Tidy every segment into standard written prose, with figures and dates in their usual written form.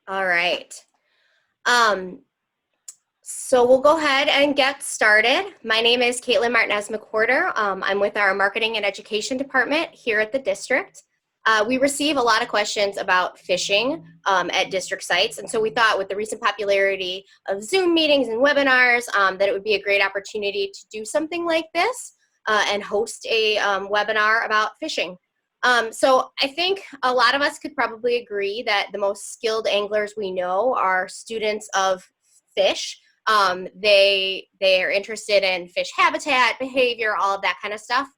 All right. Um, so we'll go ahead and get started. My name is Caitlin Martinez McWhorter. I'm with our Marketing and Education Department here at the district. We receive a lot of questions about fishing at district sites, and so we thought with the recent popularity of Zoom meetings and webinars that it would be a great opportunity to do something like this and host a webinar about fishing. So I think a lot of us could probably agree that the most skilled anglers we know are students of fish. They are interested in fish habitat, behavior, all of that kind of stuff.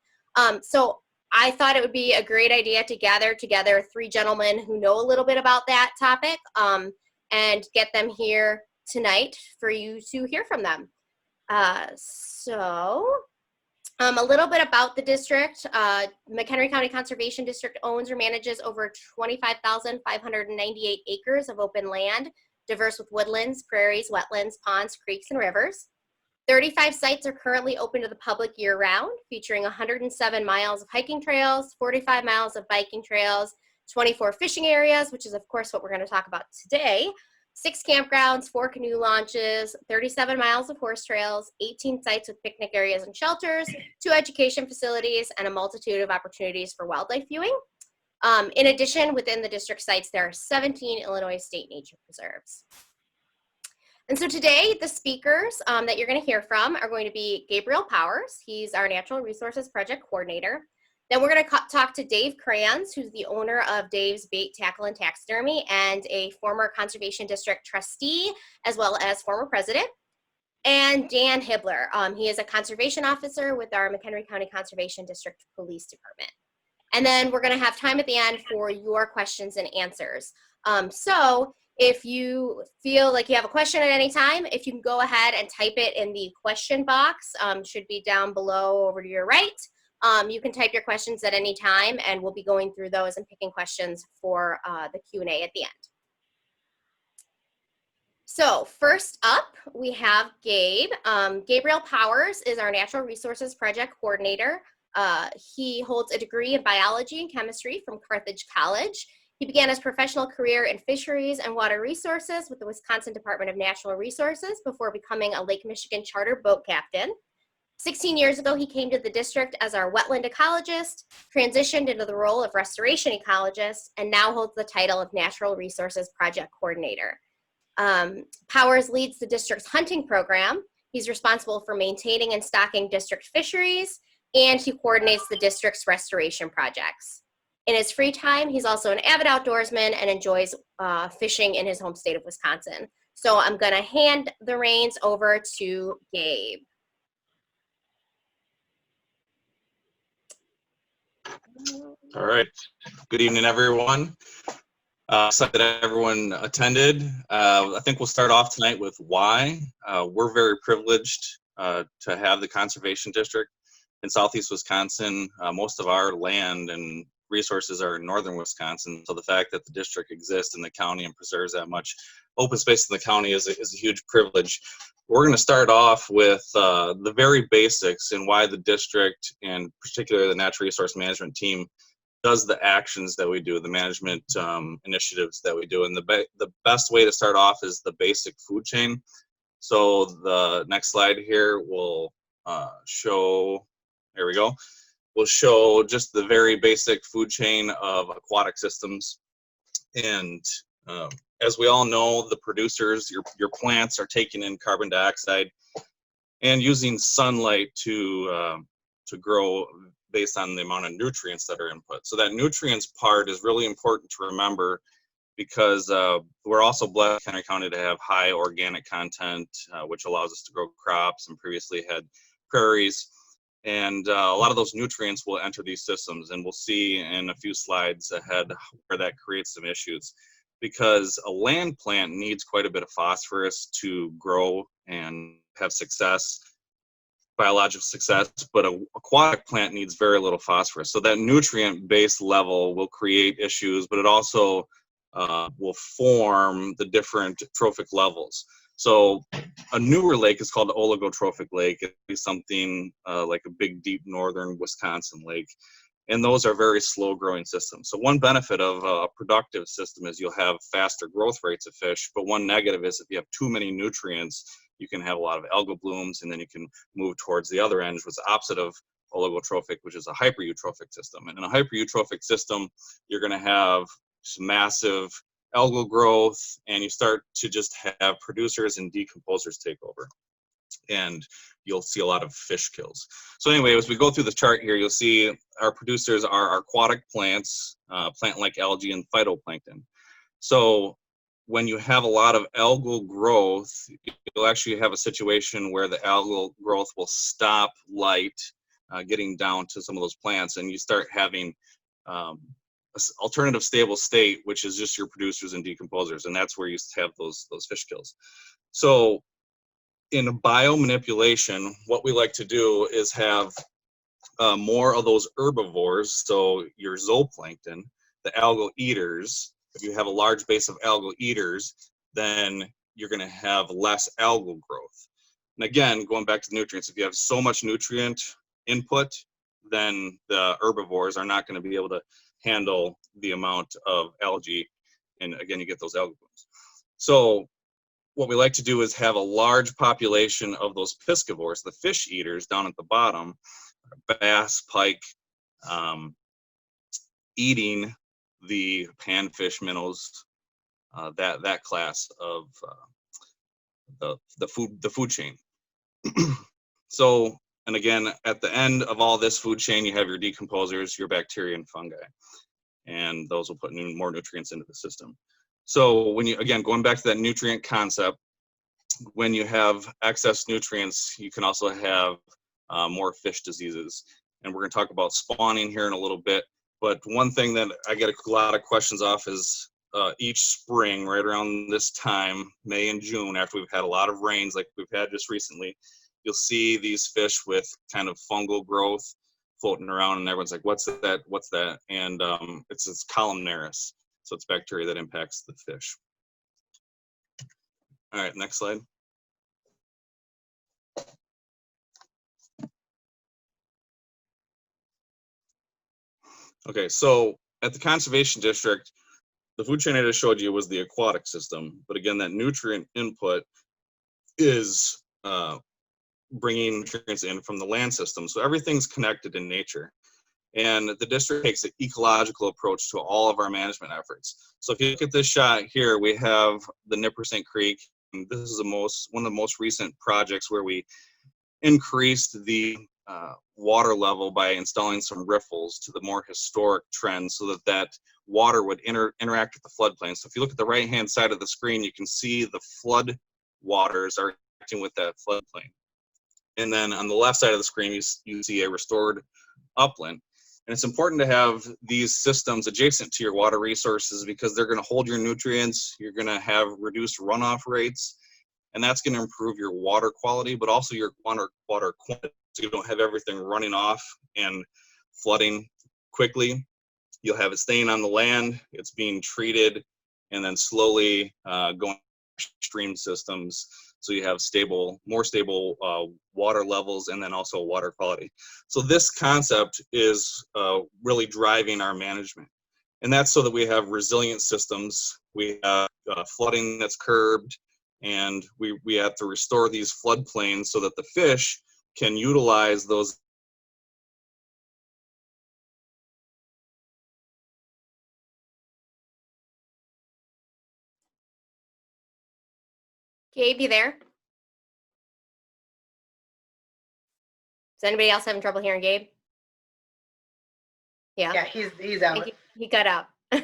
So I thought it would be a great idea to gather together three gentlemen who know a little bit about that topic and get them here tonight for you to hear from them. A little bit about the district. McHenry County Conservation District owns or manages over 25,598 acres of open land, diverse with woodlands, prairies, wetlands, ponds, creeks, and rivers. 35 sites are currently open to the public year-round, featuring 107 miles of hiking trails, 45 miles of biking trails, 24 fishing areas, which is, of course, what we're going to talk about today, 6 campgrounds, 4 canoe launches, 37 miles of horse trails, 18 sites with picnic areas and shelters, 2 education facilities, and a multitude of opportunities for wildlife viewing. In addition, within the district sites, there are 17 Illinois state nature preserves. And so today, the speakers that you're going to hear from are going to be Gabriel Powers. He's our Natural Resources Project Coordinator. Then we're going to talk to Dave Kranz, who's the owner of Dave's Bait, Tackle, and Taxidermy, and a former Conservation District trustee, as well as former president. And Dan Hibbler. He is a conservation officer with our McHenry County Conservation District Police Department. And then we're going to have time at the end for your questions and answers. So if you feel like you have a question at any time, if you can go ahead and type it in the question box, should be down below over to your right. You can type your questions at any time, and we'll be going through those and picking questions for the Q&A at the end. So first up, we have Gabe. Gabriel Powers is our Natural Resources Project Coordinator. He holds a degree in biology and chemistry from Carthage College. He began his professional career in fisheries and water resources with the Wisconsin Department of Natural Resources before becoming a Lake Michigan charter boat captain. 16 years ago, he came to the district as our wetland ecologist, transitioned into the role of restoration ecologist, and now holds the title of Natural Resources Project Coordinator. Powers leads the district's hunting program. He's responsible for maintaining and stocking district fisheries, and he coordinates the district's restoration projects. In his free time, he's also an avid outdoorsman and enjoys fishing in his home state of Wisconsin. So I'm going to hand the reins over to Gabe. All right. Good evening, everyone. Excited that everyone attended. I think we'll start off tonight with why. We're very privileged to have the Conservation District in Southeast Wisconsin. Most of our land and resources are in northern Wisconsin, so the fact that the district exists in the county and preserves that much open space in the county is a huge privilege. We're going to start off with the very basics and why the district, and particularly the natural resource management team, does the actions that we do, the management initiatives that we do. And the best way to start off is the basic food chain. So the next slide here will show, there we go. We'll show just the very basic food chain of aquatic systems. And as we all know, the producers, your plants are taking in carbon dioxide and using sunlight to grow based on the amount of nutrients that are input. So that nutrients part is really important to remember, because we're also blessed in Henry County to have high organic content, which allows us to grow crops, and previously had prairies. And a lot of those nutrients will enter these systems, and we'll see in a few slides ahead where that creates some issues, because a land plant needs quite a bit of phosphorus to grow and have success, biological success, but an aquatic plant needs very little phosphorus. So that nutrient base level will create issues, but it also will form the different trophic levels. So a newer lake is called an oligotrophic lake. It'd be something like a big, deep northern Wisconsin lake. and those are very slow growing systems. So one benefit of a productive system is you'll have faster growth rates of fish, but one negative is if you have too many nutrients, you can have a lot of algal blooms, and then you can move towards the other end, which is the opposite of oligotrophic, which is a hypereutrophic system. And in a hypereutrophic system, you're going to have just massive algal growth, and you start to just have producers and decomposers take over, and you'll see a lot of fish kills. So anyway, as we go through the chart here, you'll see our producers are aquatic plants, plant-like algae, and phytoplankton. So when you have a lot of algal growth, you'll actually have a situation where the algal growth will stop light getting down to some of those plants, and you start having alternative stable state, which is just your producers and decomposers, and that's where you have those fish kills. So in biomanipulation, what we like to do is have more of those herbivores, so your zooplankton, the algal eaters. If you have a large base of algal eaters, then you're going to have less algal growth. And again, going back to the nutrients, if you have so much nutrient input, then the herbivores are not going to be able to handle the amount of algae, and again, you get those algal blooms. So what we like to do is have a large population of those piscivores, the fish eaters down at the bottom, bass, pike, eating the panfish, minnows, that class of the food chain. So, and again, at the end of all this food chain, you have your decomposers, your bacteria and fungi, and those will put more nutrients into the system. So when you, again, going back to that nutrient concept, when you have excess nutrients, you can also have more fish diseases. And we're going to talk about spawning here in a little bit. But one thing that I get a lot of questions off is each spring, right around this time, May and June, after we've had a lot of rains like we've had just recently, you'll see these fish with kind of fungal growth floating around, and everyone's like, what's that? What's that? And it's columnaris. So it's bacteria that impacts the fish. All right, next slide. Okay, so at the conservation district, the food chain I just showed you was the aquatic system. But again, that nutrient input is bringing nutrients in from the land system. So everything's connected in nature. And the district takes an ecological approach to all of our management efforts. So if you look at this shot here, we have the Nipperson Creek. And this is one of the most recent projects where we increased the water level by installing some riffles to the more historic trend so that that water would interact with the floodplain. So if you look at the right-hand side of the screen, you can see the flood waters are interacting with that floodplain. And then on the left side of the screen, you see a restored upland. And it's important to have these systems adjacent to your water resources because they're going to hold your nutrients, you're going to have reduced runoff rates, and that's going to improve your water quality, but also your water quantity. So you don't have everything running off and flooding quickly. You'll have it staying on the land, it's being treated, and then slowly going stream systems. So you have more stable water levels and then also water quality. So this concept is really driving our management. And that's so that we have resilient systems. We have flooding that's curbed, and we have to restore these floodplains so that the fish can utilize those. Gabe, you there? Is anybody else having trouble hearing Gabe? Yeah. Yeah, he's out. He got out. All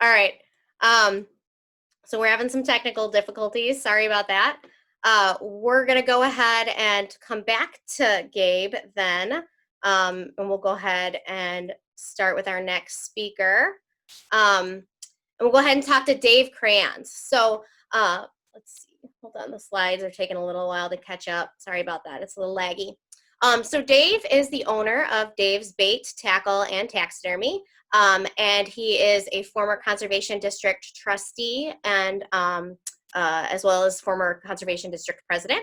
right. So we're having some technical difficulties. Sorry about that. We're going to go ahead and come back to Gabe then. And we'll go ahead and start with our next speaker. And we'll go ahead and talk to Dave Crayons. So let's see. Hold on, the slides are taking a little while to catch up. Sorry about that. It's a little laggy. So Dave is the owner of Dave's Bait, Tackle, and Taxidermy. And he is a former Conservation District trustee and as well as former Conservation District president.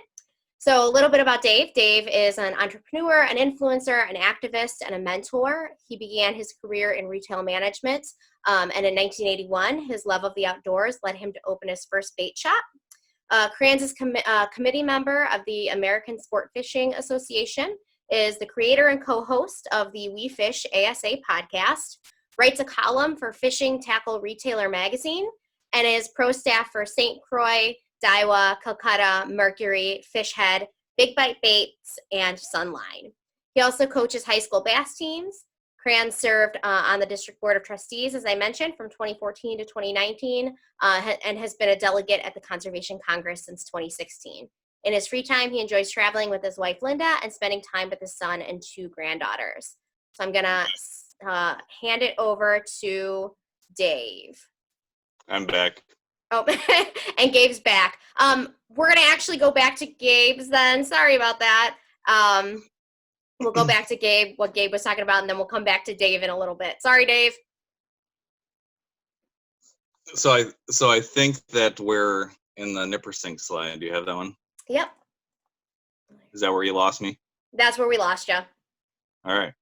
So a little bit about Dave. Dave is an entrepreneur, an influencer, an activist, and a mentor. He began his career in retail management, and in 1981, his love of the outdoors led him to open his first bait shop. Kranz is committee member of the American Sport Fishing Association, is the creator and co-host of the We Fish ASA podcast, writes a column for Fishing Tackle Retailer magazine, and is pro staff for St. Croix, Daiwa, Calcutta, Mercury, Fishhead, Big Bite Baits, and Sunline. He also coaches high school bass teams. Kranz served on the District Board of Trustees, as I mentioned, from 2014 to 2019, and has been a delegate at the Conservation Congress since 2016. In his free time, he enjoys traveling with his wife, Linda, and spending time with his son and 2 granddaughters. So I'm going to hand it over to Dave. I'm back. Oh, and Gabe's back. We're going to actually go back to Gabe's then. Sorry about that. We'll go back to Gabe, what Gabe was talking about, and then we'll come back to Dave in a little bit. Sorry, Dave. So I think that we're in the nipper sink slide. Do you have that one? Yep. Is that where you lost me? That's where we lost you. All right.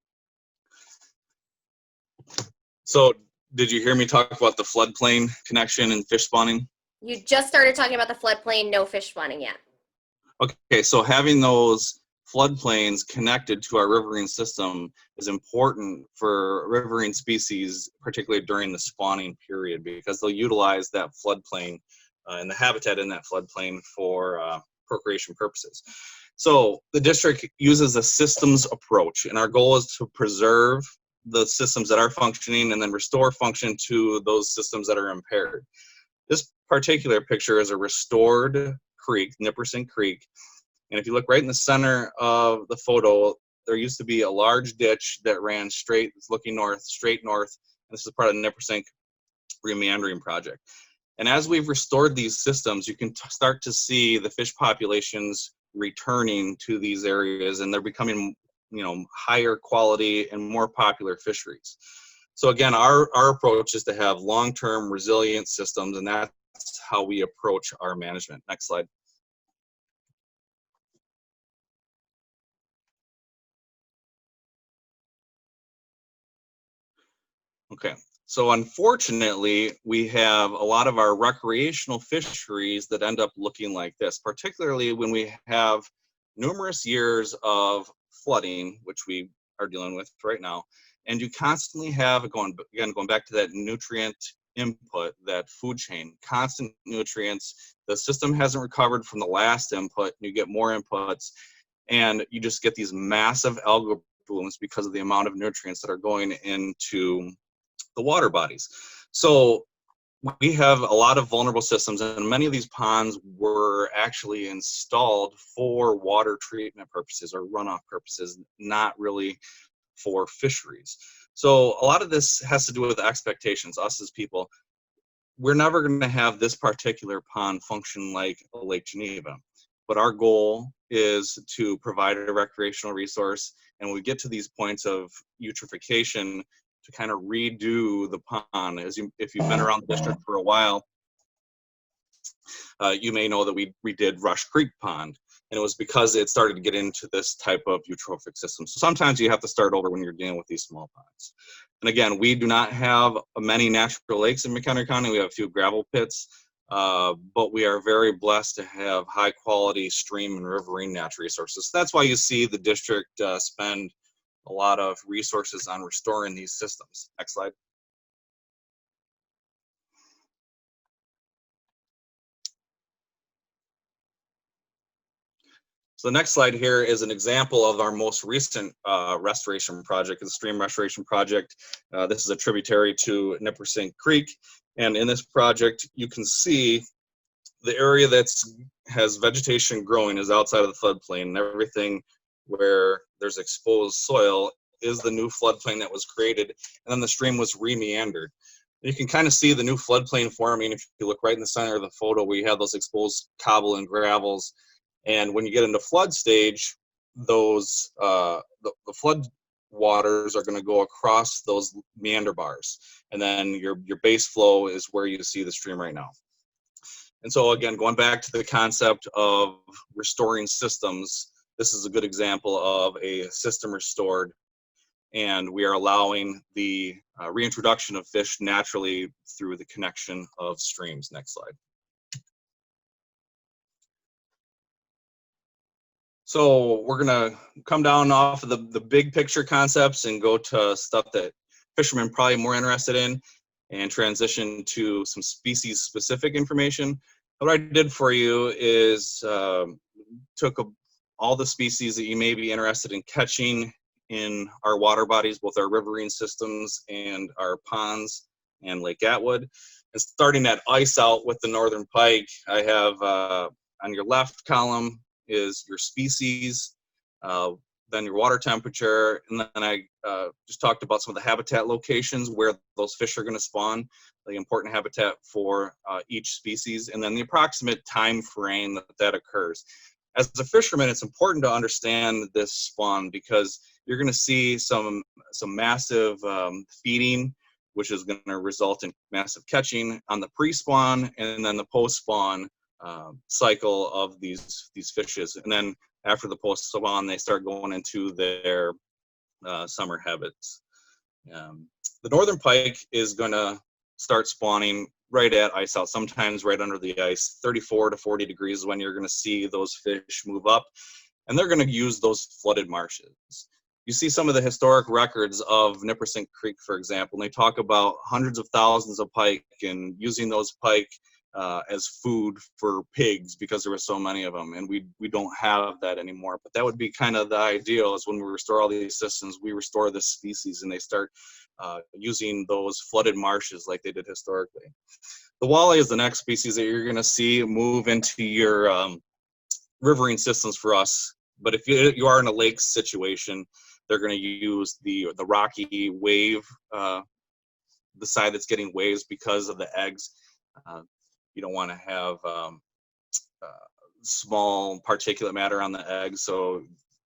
So did you hear me talk about the floodplain connection and fish spawning? You just started talking about the floodplain, no fish spawning yet. Okay, so having those floodplains connected to our riverine system is important for riverine species, particularly during the spawning period, because they'll utilize that floodplain and the habitat in that floodplain for procreation purposes. So the district uses a systems approach, and our goal is to preserve the systems that are functioning and then restore function to those systems that are impaired. This particular picture is a restored creek, Nipperson Creek. And if you look right in the center of the photo, there used to be a large ditch that ran straight, looking north, straight north. This is part of the Nippersink remeandering project. And as we've restored these systems, you can start to see the fish populations returning to these areas, and they're becoming, higher quality and more popular fisheries. So again, our approach is to have long-term resilient systems, and that's how we approach our management. Next slide. Okay, so unfortunately, we have a lot of our recreational fisheries that end up looking like this, particularly when we have numerous years of flooding, which we are dealing with right now, and you constantly have, going back to that nutrient input, that food chain, constant nutrients. The system hasn't recovered from the last input, you get more inputs, and you just get these massive algal blooms because of the amount of nutrients that are going into the water bodies. So we have a lot of vulnerable systems, and many of these ponds were actually installed for water treatment purposes or runoff purposes, not really for fisheries. So a lot of this has to do with expectations, us as people. We're never going to have this particular pond function like a Lake Geneva, but our goal is to provide a recreational resource, and when we get to these points of eutrophication, to kind of redo the pond. If you've been around the district for a while, you may know that we did Rush Creek Pond, and it was because it started to get into this type of eutrophic system. So sometimes you have to start over when you're dealing with these small ponds. And again, we do not have many natural lakes in McHenry County. We have a few gravel pits, but we are very blessed to have high quality stream and riverine natural resources. That's why you see the district spend a lot of resources on restoring these systems. Next slide. So the next slide here is an example of our most recent restoration project, the stream restoration project. This is a tributary to Nippersink Creek. And in this project, you can see the area that has vegetation growing is outside of the floodplain, and everything where there's exposed soil is the new floodplain that was created, and then the stream was remeandered. You can kind of see the new floodplain forming if you look right in the center of the photo where you have those exposed cobble and gravels. And when you get into flood stage, those the flood waters are going to go across those meander bars, and then your base flow is where you see the stream right now. And so again, going back to the concept of restoring systems, this is a good example of a system restored, and we are allowing the reintroduction of fish naturally through the connection of streams. Next slide. So we're gonna come down off of the big picture concepts and go to stuff that fishermen probably more interested in, and transition to some species specific information. What I did for you is took all the species that you may be interested in catching in our water bodies, both our riverine systems and our ponds and Lake Atwood. And starting at ice out with the northern pike, I have on your left column is your species, then your water temperature, and then I just talked about some of the habitat locations where those fish are going to spawn, the important habitat for each species, and then the approximate time frame that occurs. As a fisherman, it's important to understand this spawn because you're going to see some massive feeding, which is going to result in massive catching on the pre-spawn and then the post-spawn cycle of these fishes. And then after the post-spawn, they start going into their summer habits. The northern pike is going to start spawning right at ice out, sometimes right under the ice. 34 to 40 degrees is when you're going to see those fish move up, and they're going to use those flooded marshes. You see some of the historic records of Nippersink Creek, for example, and they talk about hundreds of thousands of pike and using those pike as food for pigs because there were so many of them, and we don't have that anymore. But that would be kind of the ideal, is when we restore all these systems, we restore this species and they start using those flooded marshes like they did historically. The walleye is the next species that you're going to see move into your riverine systems for us. But if you are in a lake situation, they're going to use the rocky wave, the side that's getting waves because of the eggs. You don't want to have small particulate matter on the eggs, so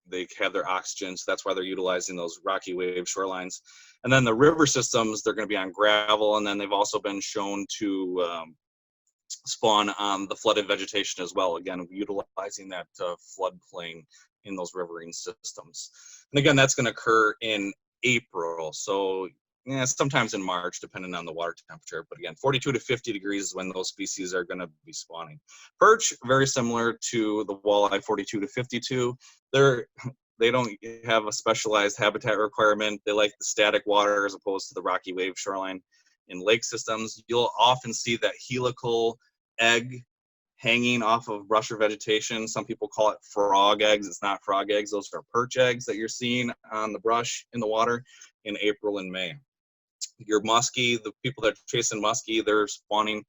they have their oxygen, so that's why they're utilizing those rocky wave shorelines. And then the river systems, they're going to be on gravel, and then they've also been shown to spawn on the flooded vegetation as well, again utilizing that floodplain in those riverine systems. And again, that's going to occur in April, so yeah, sometimes in March, depending on the water temperature. But again, 42 to 50 degrees is when those species are going to be spawning. Perch, very similar to the walleye, 42 to 52. They don't have a specialized habitat requirement. They like the static water as opposed to the rocky wave shoreline. In lake systems, you'll often see that helical egg hanging off of brush or vegetation. Some people call it frog eggs. It's not frog eggs. Those are perch eggs that you're seeing on the brush in the water in April and May. Your muskie, the people that are chasing muskie, they're spawning,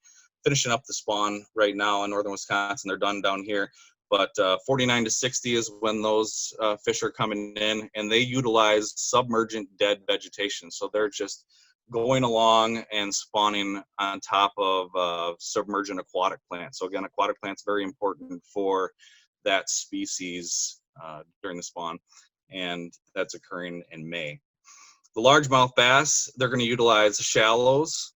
finishing up the spawn right now in northern Wisconsin. They're done down here. But 49 to 60 is when those fish are coming in, and they utilize submergent dead vegetation. So they're just going along and spawning on top of submergent aquatic plants. So again, aquatic plants very important for that species during the spawn, and that's occurring in May. The largemouth bass, they're going to utilize shallows,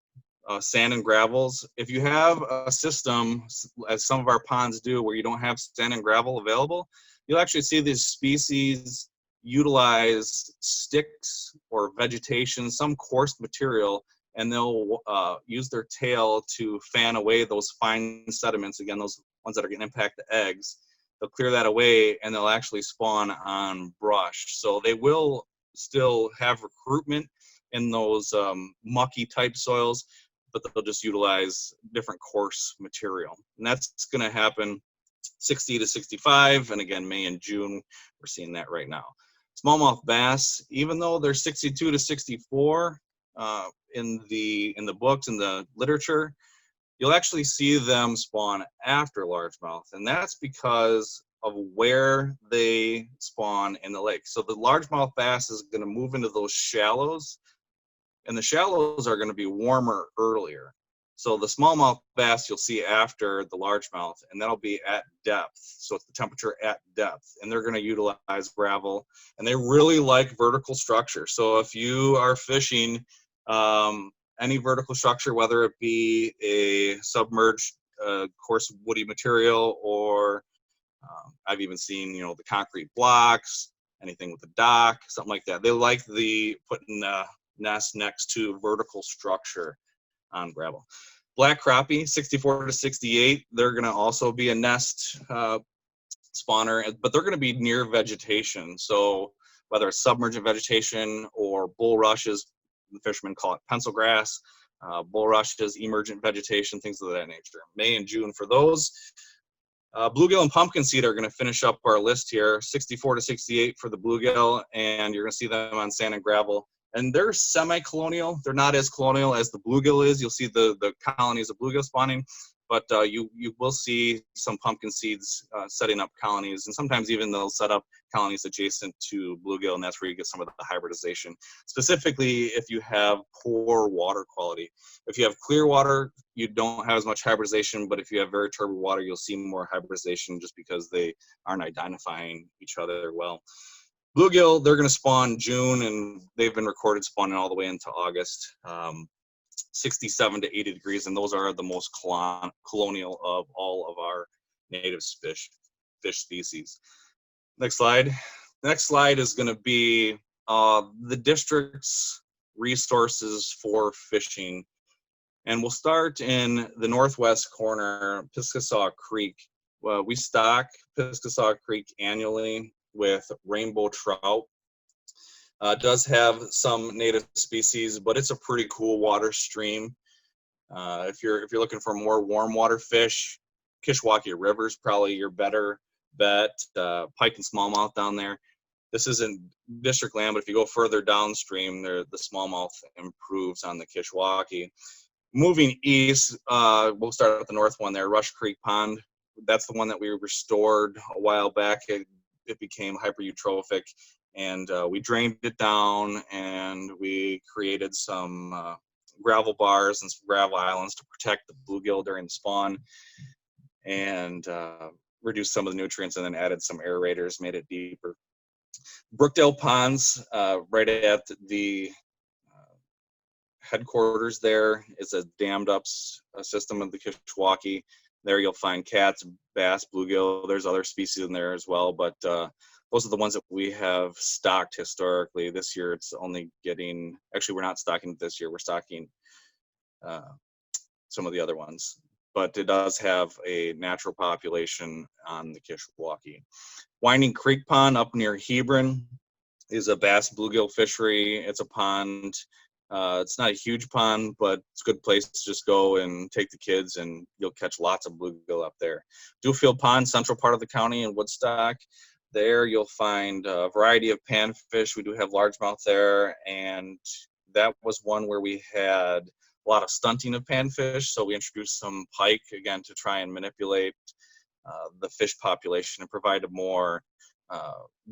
sand and gravels. If you have a system, as some of our ponds do, where you don't have sand and gravel available, you'll actually see these species utilize sticks or vegetation, some coarse material, and they'll use their tail to fan away those fine sediments, again, those ones that are going to impact the eggs. They'll clear that away, and they'll actually spawn on brush. So they will still have recruitment in those mucky type soils, but they'll just utilize different coarse material. And that's going to happen 60 to 65, and again, May and June, we're seeing that right now. Smallmouth bass, even though they're 62 to 64 in the books, in the literature, you'll actually see them spawn after largemouth, and that's because of where they spawn in the lake. So the largemouth bass is going to move into those shallows, and the shallows are going to be warmer earlier. So the smallmouth bass you'll see after the largemouth, and that'll be at depth. So it's the temperature at depth, and they're going to utilize gravel, and they really like vertical structure. So if you are fishing any vertical structure, whether it be a submerged coarse woody material, or I've even seen, the concrete blocks, anything with a dock, something like that. They like putting the nest next to vertical structure on gravel. Black crappie, 64 to 68, they're going to also be a nest spawner, but they're going to be near vegetation. So whether it's submergent vegetation or bulrushes, the fishermen call it pencil grass, bulrushes, emergent vegetation, things of that nature. May and June for those. Bluegill and pumpkin seed are going to finish up our list here, 64 to 68 for the bluegill, and you're going to see them on sand and gravel. And they're semi-colonial. They're not as colonial as the bluegill is. You'll see the colonies of bluegill spawning, but you will see some pumpkin seeds setting up colonies, and sometimes even they'll set up colonies adjacent to bluegill, and that's where you get some of the hybridization, specifically if you have poor water quality. If you have clear water, you don't have as much hybridization, but if you have very turbid water, you'll see more hybridization just because they aren't identifying each other well. Bluegill, they're going to spawn June, and they've been recorded spawning all the way into August, 67 to 80 degrees, and those are the most colonial of all of our native fish species. Next slide. Next slide is going to be the district's resources for fishing. And we'll start in the northwest corner, Piscasaw Creek. Well, we stock Piscasaw Creek annually with rainbow trout. It does have some native species, but it's a pretty cool water stream. If you're looking for more warm water fish, Kishwaukee River is probably your better bet. Pike and smallmouth down there. This isn't district land, but if you go further downstream, the smallmouth improves on the Kishwaukee. Moving east, we'll start at the north one there, Rush Creek Pond. That's the one that we restored a while back. It became hypereutrophic, and we drained it down, and we created some gravel bars and some gravel islands to protect the bluegill during the spawn, and reduced some of the nutrients, and then added some aerators, made it deeper. Brookdale Ponds, right at the headquarters there, is a dammed up system of the Kishwaukee. There you'll find cats, bass, bluegill. There's other species in there as well, but those are the ones that we have stocked historically. This year it's only getting, actually we're not stocking it this year, we're stocking some of the other ones. But it does have a natural population on the Kishwaukee. Winding Creek Pond up near Hebron is a bass bluegill fishery. It's a pond. It's not a huge pond, but it's a good place to just go and take the kids, and you'll catch lots of bluegill up there. Dewfield Pond, central part of the county in Woodstock. There you'll find a variety of panfish. We do have largemouth there, and that was one where we had a lot of stunting of panfish, so we introduced some pike, again, to try and manipulate the fish population and provide a more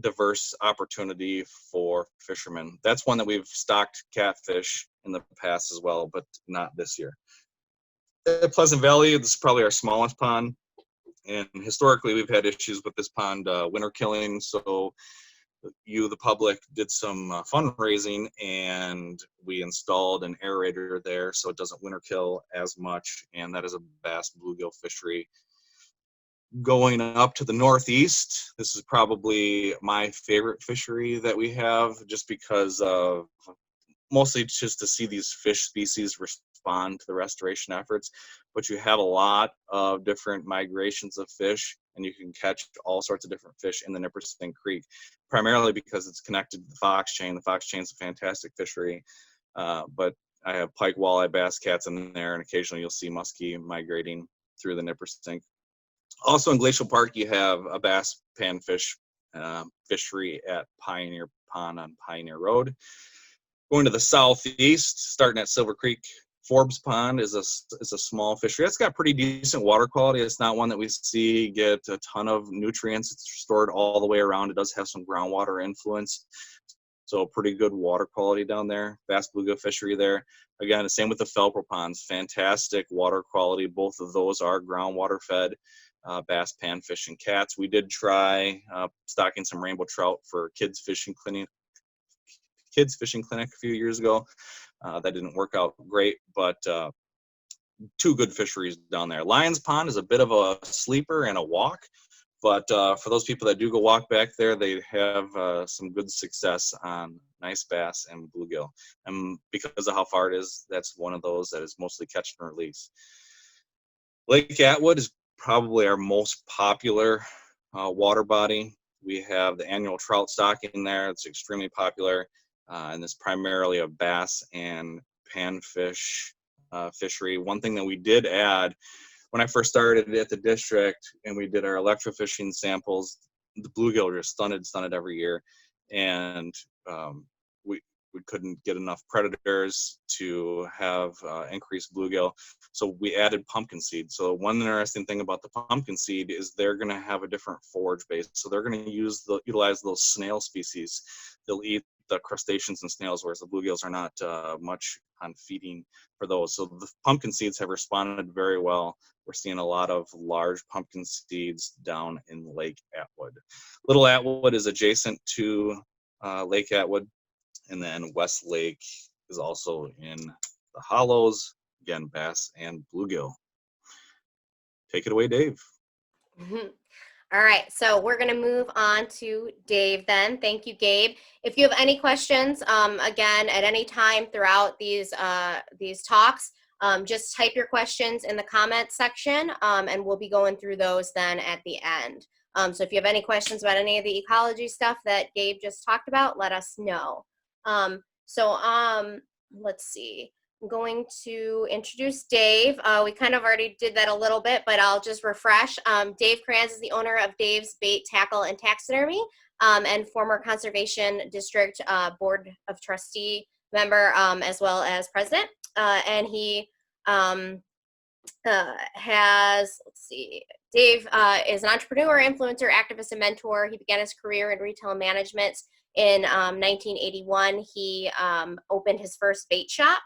diverse opportunity for fishermen. That's one that we've stocked catfish in the past as well, but not this year. At Pleasant Valley, this is probably our smallest pond, and historically we've had issues with this pond winter killing, so the public, did some fundraising, and we installed an aerator there so it doesn't winter kill as much, and that is a bass bluegill fishery. Going up to the northeast, this is probably my favorite fishery that we have, just because of mostly just to see these fish species respond to the restoration efforts. But you have a lot of different migrations of fish, and you can catch all sorts of different fish in the Nipperson Creek, primarily because it's connected to the fox chain. The fox chain is a fantastic fishery, but I have pike, walleye, bass, cats in there, and occasionally you'll see muskie migrating through the Nipperson. Also in Glacial Park, you have a bass panfish fishery at Pioneer Pond on Pioneer Road. Going to the southeast, starting at Silver Creek, Forbes Pond is a small fishery. It's got pretty decent water quality. It's not one that we see get a ton of nutrients. It's stored all the way around. It does have some groundwater influence, so pretty good water quality down there. Bass bluegill fishery there. Again, the same with the Felper ponds. Fantastic water quality. Both of those are groundwater fed. Bass, panfish, and cats. We did try stocking some rainbow trout for kids fishing clinic a few years ago. That didn't work out great, but two good fisheries down there. Lions Pond is a bit of a sleeper and a walk, but for those people that do go walk back there, they have some good success on nice bass and bluegill. And because of how far it is, that's one of those that is mostly catch and release. Lake Atwood is probably our most popular water body. We have the annual trout stock in there. It's extremely popular, and it's primarily a bass and panfish fishery. One thing that we did add when I first started at the district and we did our electrofishing samples, the bluegill were just stunted every year, and we couldn't get enough predators to have increased bluegill. So we added pumpkin seed. So one interesting thing about the pumpkin seed is they're going to have a different forage base. So they're going to utilize those snail species. They'll eat the crustaceans and snails, whereas the bluegills are not much on feeding for those. So the pumpkin seeds have responded very well. We're seeing a lot of large pumpkin seeds down in Lake Atwood. Little Atwood is adjacent to Lake Atwood. And then West Lake is also in the hollows. Again, bass and bluegill. Take it away, Dave. All right, so we're going to move on to Dave then. Thank you, Gabe. If you have any questions, again, at any time throughout these talks, just type your questions in the comments section, and we'll be going through those then at the end. So if you have any questions about any of the ecology stuff that Gabe just talked about, let us know. Let's see. I'm going to introduce Dave. We kind of already did that a little bit, but I'll just refresh. Dave Kranz is the owner of Dave's Bait, Tackle, and Taxidermy, and former Conservation District Board of Trustee member, as well as president. And he Dave is an entrepreneur, influencer, activist, and mentor. He began his career in retail management in 1981. He opened his first bait shop.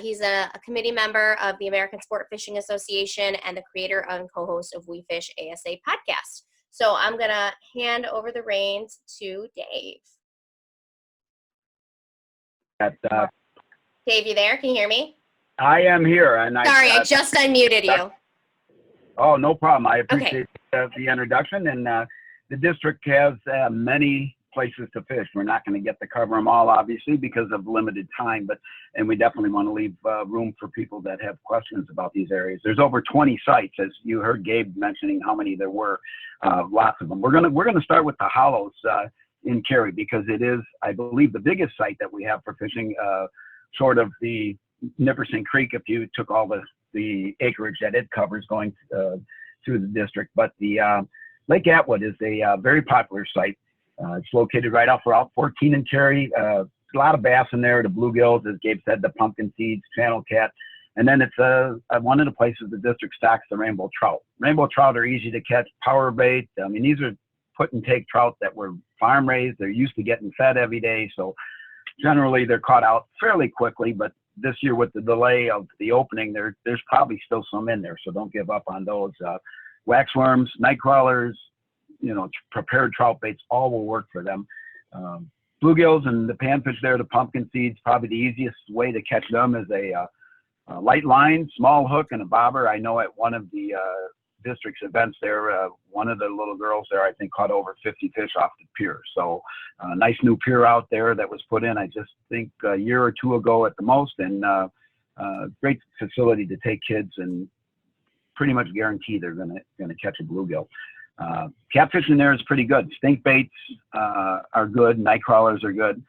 He's a committee member of the American Sport Fishing Association and the creator and co-host of We Fish ASA podcast. So I'm going to hand over the reins to Dave. Dave, you there? Can you hear me? I am here. And Sorry, I just unmuted you. Oh, no problem. I appreciate the introduction. And the district has many places to fish. We're not going to get to cover them all, obviously, because of limited time, and we definitely want to leave room for people that have questions about these areas. There's over 20 sites, as you heard Gabe mentioning how many there were, lots of them. We're going to start with the hollows in Cary, because it is, I believe, the biggest site that we have for fishing, short of the Nipperson Creek, if you took all the acreage that it covers going through the district. But the Lake Atwood is a very popular site. It's located right off Route 14 in Cary. A lot of bass in there, the bluegills, as Gabe said, the pumpkin seeds, channel cat. And then it's one of the places the district stocks the rainbow trout. Rainbow trout are easy to catch, power bait. I mean, these are put and take trout that were farm raised. They're used to getting fed every day. So generally they're caught out fairly quickly, but this year with the delay of the opening, there's probably still some in there. So don't give up on those. Waxworms, night crawlers, prepared trout baits, all will work for them. Bluegills and the panfish there, the pumpkin seeds, probably the easiest way to catch them is a light line, small hook, and a bobber. I know at one of the district's events there, one of the little girls there, I think, caught over 50 fish off the pier. So nice new pier out there that was put in, I just think a year or two ago at the most, and great facility to take kids and pretty much guarantee they're gonna catch a bluegill. Catfishing there is pretty good. Stink baits are good. Night crawlers are good.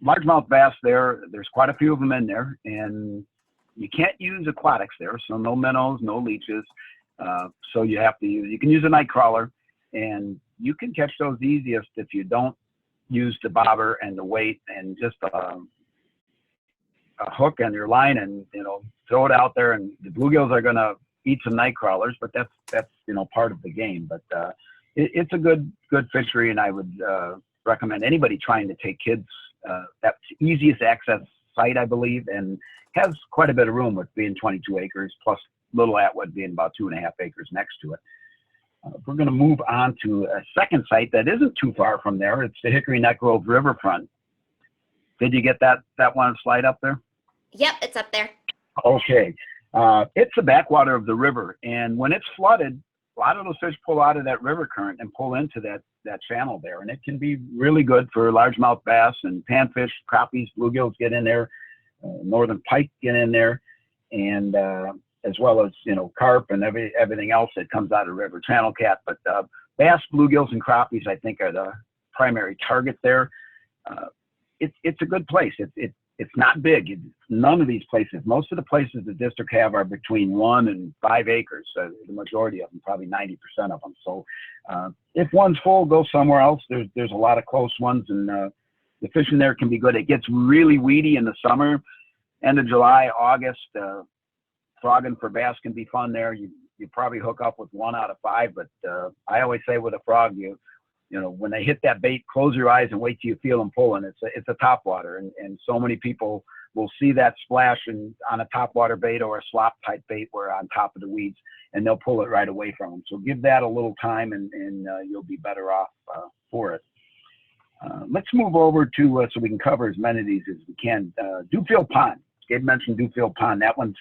Largemouth bass there's quite a few of them in there, and you can't use aquatics there, so no minnows, no leeches. So you can use a night crawler, and you can catch those easiest if you don't use the bobber and the weight and just a hook and your line, and throw it out there. And the bluegills are gonna eat some night crawlers, but that's part of the game. But it's a good fishery, and I would recommend anybody trying to take kids. That's the easiest access site, I believe, and has quite a bit of room with being 22 acres, plus Little Atwood being about 2.5 acres next to it. We're going to move on to a second site that isn't too far from there. It's the Hickory Neck Grove Riverfront. Did you get that one slide up there? Yep, it's up there. Okay. It's the backwater of the river, and when it's flooded, a lot of those fish pull out of that river current and pull into that channel there, and it can be really good for largemouth bass and panfish, crappies, bluegills get in there, northern pike get in there, and as well as carp and everything else that comes out of the river, channel cat. But bass, bluegills, and crappies, I think, are the primary target there. It's a good place. It's not big. None of these places, most of the places the district have are between 1 and 5 acres. The majority of them, probably 90% of them. So if one's full, go somewhere else. There's a lot of close ones, and the fishing there can be good. It gets really weedy in the summer, end of July, August. Frogging for bass can be fun there. You probably hook up with 1 out of 5, but I always say with a frog, when they hit that bait, close your eyes and wait till you feel them pulling. It's a topwater, and so many people will see that splash on a topwater bait or a slop type bait where on top of the weeds, and they'll pull it right away from them. So give that a little time, and you'll be better off for it. Let's move over to so we can cover as many of these as we can. Dewfield Pond. Gabe mentioned Dewfield Pond. That one's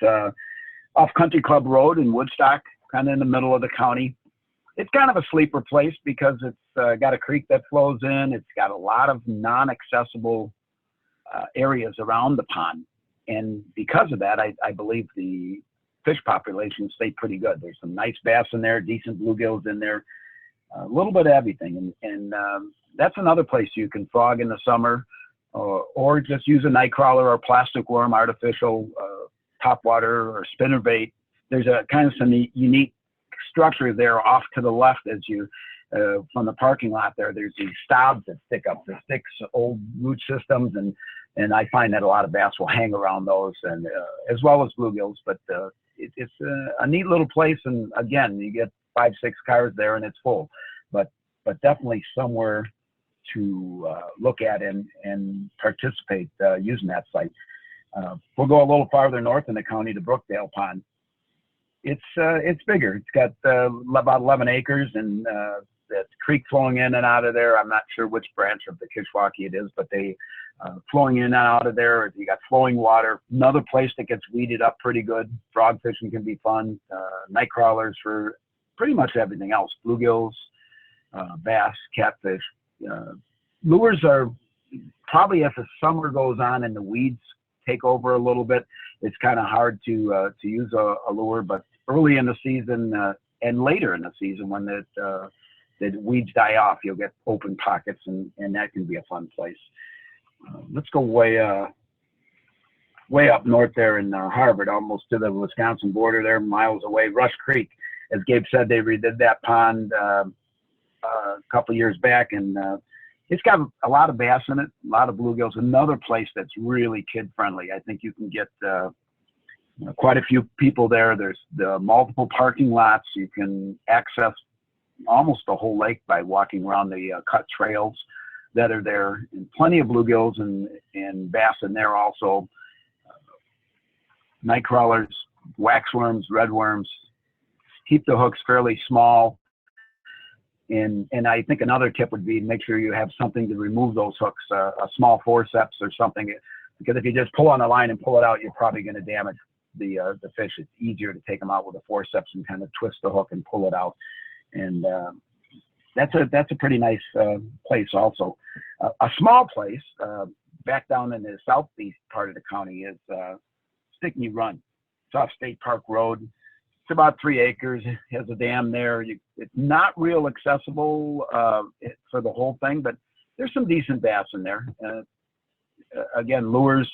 off Country Club Road in Woodstock, kind of in the middle of the county. It's kind of a sleeper place because it's got a creek that flows in. It's got a lot of non-accessible areas around the pond. And because of that, I believe the fish populations stay pretty good. There's some nice bass in there, decent bluegills in there, a little bit of everything. And that's another place you can frog in the summer, or just use a night crawler or plastic worm, artificial topwater or spinnerbait. There's a kind of some unique structure there off to the left as you from the parking lot there. There's these stobs that stick up the sticks, old root systems, and I find that a lot of bass will hang around those, and as well as bluegills. But it's a neat little place, and again, you get 5-6 cars there and it's full, but definitely somewhere to look at and participate using that site. We'll go a little farther north in the county to Brookdale Pond. It's bigger. It's got about 11 acres, and that creek flowing in and out of there. I'm not sure which branch of the Kishwaukee it is, but they flowing in and out of there. You got flowing water. Another place that gets weeded up pretty good. Frog fishing can be fun. Night crawlers for pretty much everything else. Bluegills, bass, catfish. Lures are probably, as the summer goes on and the weeds take over a little bit, it's kind of hard to use a lure. But early in the season and later in the season, when the weeds die off, you'll get open pockets, and that can be a fun place. Let's go way up north there in Harvard, almost to the Wisconsin border there, miles away. Rush Creek, as Gabe said, they redid that pond a couple years back, and it's got a lot of bass in it, a lot of bluegills. Another place that's really kid-friendly. I think you can get quite a few people there. There's the multiple parking lots. You can access almost the whole lake by walking around the cut trails that are there, and plenty of bluegills and bass in there also. Night crawlers, waxworms, redworms. Keep the hooks fairly small. And I think another tip would be make sure you have something to remove those hooks, a small forceps or something, because if you just pull on the line and pull it out, you're probably going to damage the fish. It's easier to take them out with a forceps and kind of twist the hook and pull it out. And that's a pretty nice place also. A small place back down in the southeast part of the county is Stickney Run. It's off State Park Road. It's about 3 acres. It has a dam there. It's not real accessible for the whole thing, but there's some decent bass in there. Again, lures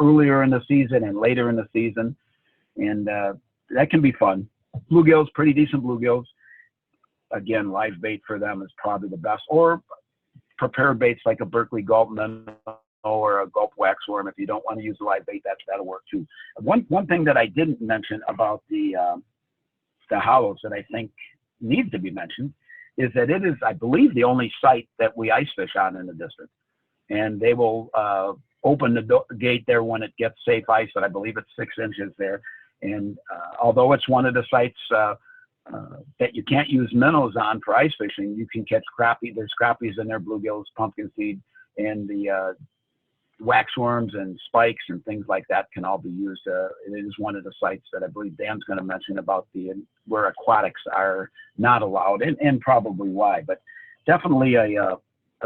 earlier in the season and later in the season, and that can be fun. Bluegills, pretty decent bluegills. Again, live bait for them is probably the best, or prepared baits like a Berkeley gulp minnow or a gulp waxworm. If you don't want to use a live bait, that'll work too. One thing that I didn't mention about the hollows that I think needs to be mentioned is that it is, I believe, the only site that we ice fish on in the district, and they will open the gate there when it gets safe ice, and I believe it's 6 inches there. And although it's one of the sites that you can't use minnows on for ice fishing, you can catch crappie. There's crappies in there, bluegills, pumpkin seed, and the waxworms and spikes and things like that can all be used. It is one of the sites that I believe Dan's going to mention about where aquatics are not allowed, and probably why. But definitely a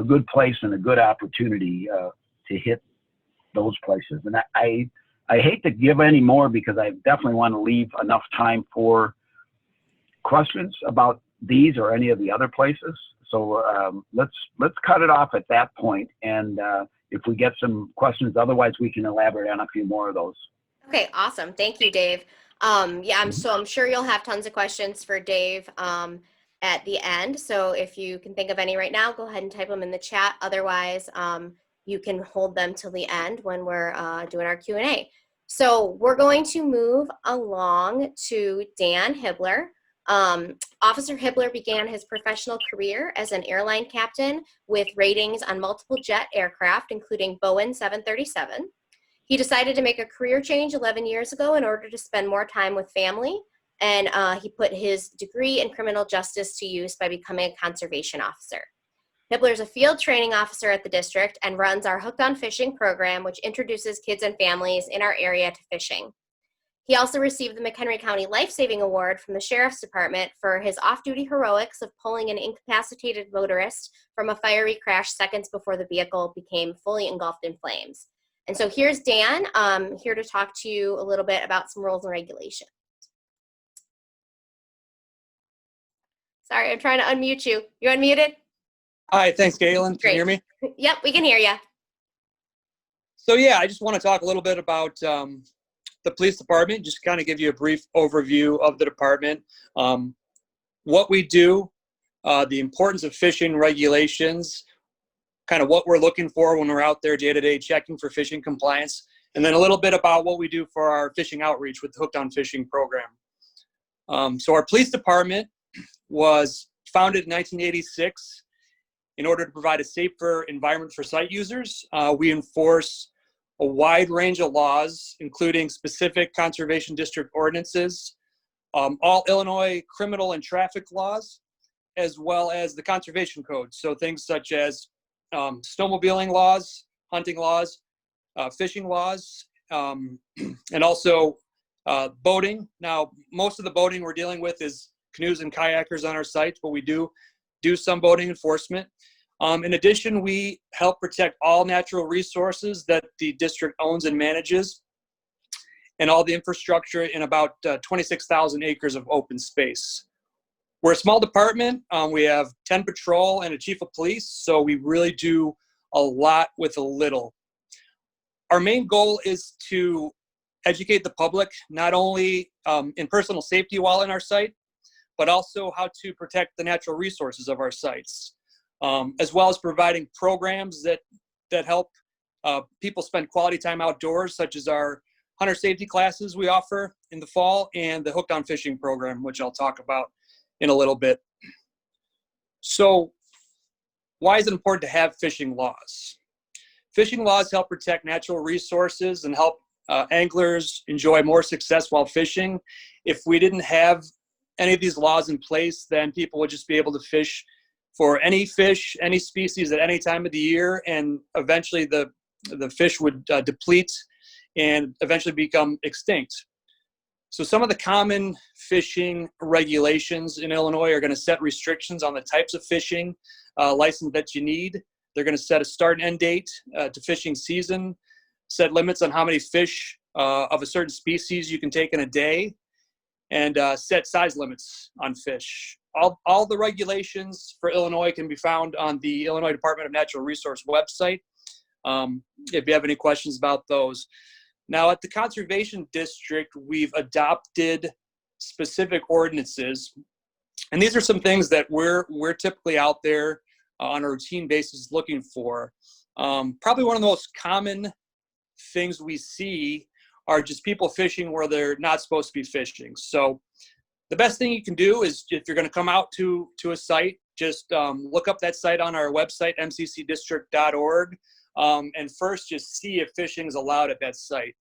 good place and a good opportunity to hit those places. And I hate to give any more because I definitely want to leave enough time for questions about these or any of the other places. So let's cut it off at that point, and if we get some questions, otherwise we can elaborate on a few more of those. Okay, awesome. Thank you, Dave. Yeah, I'm sure you'll have tons of questions for Dave at the end. So if you can think of any right now, go ahead and type them in the chat. Otherwise, you can hold them till the end when we're doing our Q&A. So we're going to move along to Dan Hibbler. Officer Hibbler began his professional career as an airline captain with ratings on multiple jet aircraft, including Boeing 737. He decided to make a career change 11 years ago in order to spend more time with family, and he put his degree in criminal justice to use by becoming a conservation officer. Hibbler is a field training officer at the district and runs our Hooked on Fishing program, which introduces kids and families in our area to fishing. He also received the McHenry County Life-Saving Award from the Sheriff's Department for his off-duty heroics of pulling an incapacitated motorist from a fiery crash seconds before the vehicle became fully engulfed in flames. And so here's Dan, here to talk to you a little bit about some rules and regulations. Sorry, I'm trying to unmute you. You unmuted? Hi, thanks, Galen. Can Great. you hear me? Yep, we can hear you. So yeah, I just want to talk a little bit about the police department, just kind of give you a brief overview of the department, what we do, the importance of fishing regulations, kind of what we're looking for when we're out there day-to-day checking for fishing compliance, and then a little bit about what we do for our fishing outreach with the Hooked on Fishing program. So our police department was founded in 1986 in order to provide a safer environment for site users. We enforce a wide range of laws, including specific conservation district ordinances, all Illinois criminal and traffic laws, as well as the conservation code. So things such as snowmobiling laws, hunting laws, fishing laws, and also boating. Now, most of the boating we're dealing with is canoes and kayakers on our site, but we do some boating enforcement. In addition, we help protect all natural resources that the district owns and manages, and all the infrastructure in about 26,000 acres of open space. We're a small department. We have 10 patrol and a chief of police, so we really do a lot with a little. Our main goal is to educate the public, not only in personal safety while in our site, but also how to protect the natural resources of our sites. As well as providing programs that help people spend quality time outdoors, such as our hunter safety classes we offer in the fall and the Hooked on Fishing program, which I'll talk about in a little bit. So why is it important to have fishing laws? Fishing laws help protect natural resources and help anglers enjoy more success while fishing. If we didn't have any of these laws in place, then people would just be able to fish for any fish, any species at any time of the year, and eventually the fish would deplete and eventually become extinct. So some of the common fishing regulations in Illinois are going to set restrictions on the types of fishing license that you need. They're going to set a start and end date to fishing season, set limits on how many fish of a certain species you can take in a day, and set size limits on fish. All the regulations for Illinois can be found on the Illinois Department of Natural Resource website, if you have any questions about those. Now, at the Conservation District, we've adopted specific ordinances, and these are some things that we're typically out there on a routine basis looking for. Probably one of the most common things we see are just people fishing where they're not supposed to be fishing. So the best thing you can do is, if you're going to come out to a site, just look up that site on our website, mccdistrict.org, and first just see if fishing is allowed at that site.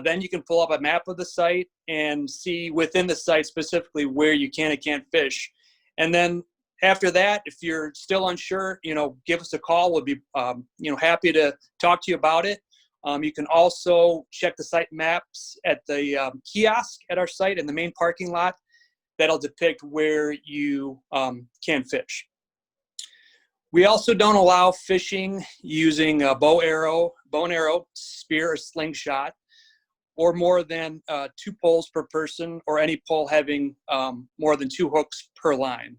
Then you can pull up a map of the site and see within the site specifically where you can and can't fish. And then After that, if you're still unsure, give us a call. We'll be, happy to talk to you about it. You can also check the site maps at the kiosk at our site in the main parking lot. That'll depict where you can fish. We also don't allow fishing using a bow and arrow, spear, or slingshot, or more than 2 poles per person, or any pole having more than 2 hooks per line.